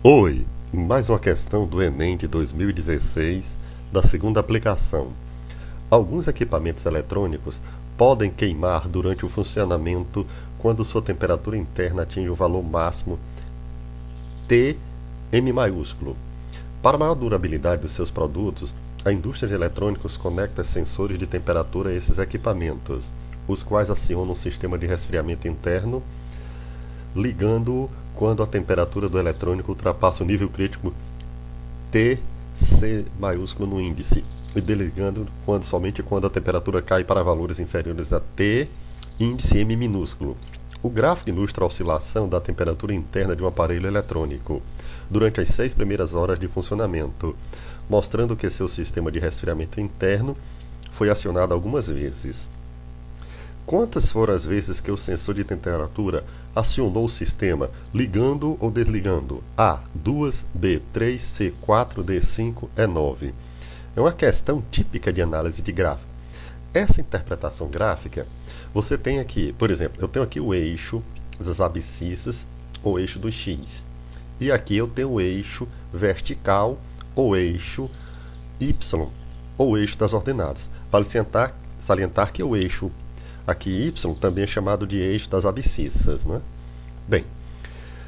Oi, mais uma questão do Enem de 2016, da segunda aplicação. Alguns equipamentos eletrônicos podem queimar durante o funcionamento quando sua temperatura interna atinge o valor máximo Tm maiúsculo. Para maior durabilidade dos seus produtos, a indústria de eletrônicos conecta sensores de temperatura a esses equipamentos, os quais acionam um sistema de resfriamento interno, ligando-o quando a temperatura do eletrônico ultrapassa o nível crítico Tc maiúsculo no índice, e desligando somente quando a temperatura cai para valores inferiores a T índice M minúsculo. O gráfico ilustra a oscilação da temperatura interna de um aparelho eletrônico durante as 6 primeiras horas de funcionamento, mostrando que seu sistema de resfriamento interno foi acionado algumas vezes. Quantas foram as vezes que o sensor de temperatura acionou o sistema, ligando ou desligando? A, 2, B, 3, C, 4, D, 5, E, 9. É uma questão típica de análise de gráfico. Essa interpretação gráfica, você tem aqui, por exemplo, eu tenho aqui o eixo das abscissas, ou eixo do X. E aqui eu tenho o eixo vertical, ou eixo Y, ou eixo das ordenadas. Vale salientar que o eixo aqui Y também é chamado de eixo das abscissas, né? Bem,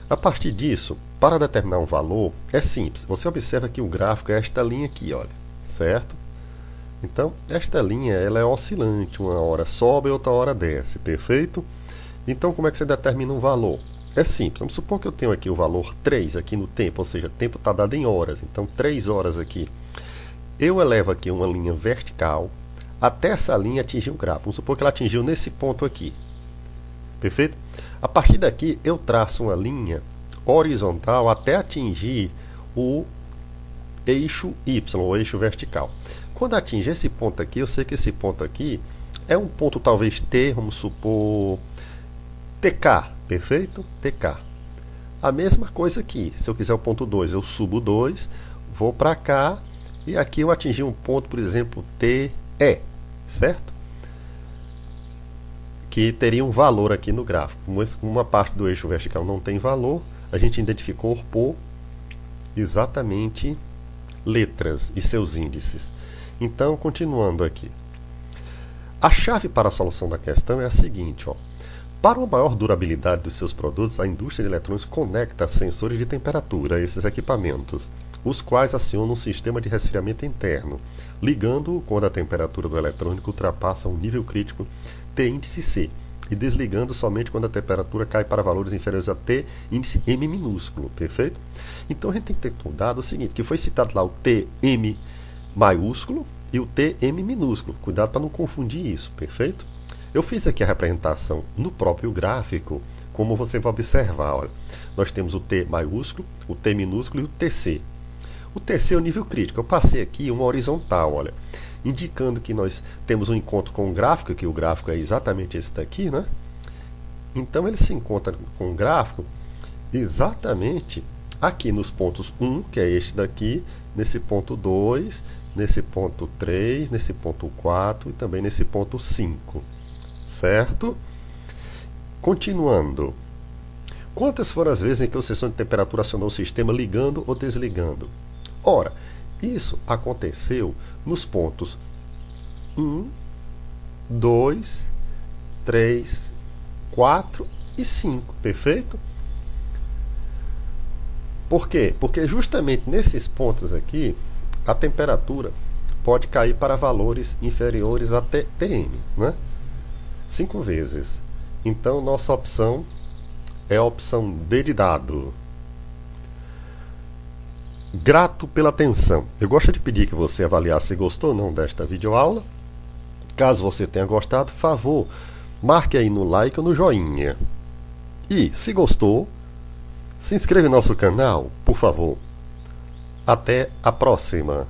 a partir disso, para determinar um valor, é simples. Você observa que o gráfico é esta linha aqui, olha, certo? Então, esta linha ela é oscilante, uma hora sobe e outra hora desce, perfeito? Então, como é que você determina um valor? É simples, vamos supor que eu tenho aqui o valor 3 aqui no tempo, ou seja, o tempo está dado em horas, então 3 horas aqui. Eu elevo aqui uma linha vertical, até essa linha atingir o gráfico. Vamos supor que ela atingiu nesse ponto aqui. Perfeito? A partir daqui, eu traço uma linha horizontal até atingir o eixo Y, o eixo vertical. Quando atinge esse ponto aqui, eu sei que esse ponto aqui é um ponto talvez T, vamos supor TK, perfeito? TK. A mesma coisa aqui. Se eu quiser o ponto 2, eu subo 2, vou para cá e aqui eu atingi um ponto, por exemplo, TE. Certo? Que teria um valor aqui no gráfico. Mas uma parte do eixo vertical não tem valor, a gente identificou por exatamente letras e seus índices. Então, continuando aqui. A chave para a solução da questão é a seguinte, ó. Para uma maior durabilidade dos seus produtos, a indústria de eletrônicos conecta sensores de temperatura a esses equipamentos, os quais acionam um sistema de resfriamento interno, ligando-o quando a temperatura do eletrônico ultrapassa um nível crítico T índice C, e desligando somente quando a temperatura cai para valores inferiores a T índice M minúsculo, perfeito? Então a gente tem que ter cuidado o seguinte, que foi citado lá o Tm maiúsculo e o Tm minúsculo, cuidado para não confundir isso, perfeito? Eu fiz aqui a representação no próprio gráfico, como você vai observar, olha, nós temos o T maiúsculo, o T minúsculo e o Tc. O Tc é o nível crítico. Eu passei aqui uma horizontal, olha, indicando que nós temos um encontro com o gráfico, que o gráfico é exatamente esse daqui, né? Então ele se encontra com o gráfico exatamente aqui nos pontos 1, que é este daqui, nesse ponto 2, nesse ponto 3, nesse ponto 4 e também nesse ponto 5. Certo? Continuando. Quantas foram as vezes em que o sensor de temperatura acionou o sistema ligando ou desligando? Ora, isso aconteceu nos pontos 1, 2, 3, 4 e 5, perfeito? Por quê? Porque justamente nesses pontos aqui, a temperatura pode cair para valores inferiores a Tm, né? 5 vezes. Então, nossa opção é a opção D de dado. Grato pela atenção. Eu gosto de pedir que você avaliasse se gostou ou não desta videoaula. Caso você tenha gostado, por favor, marque aí no like ou no joinha. E, se gostou, se inscreva no nosso canal, por favor. Até a próxima.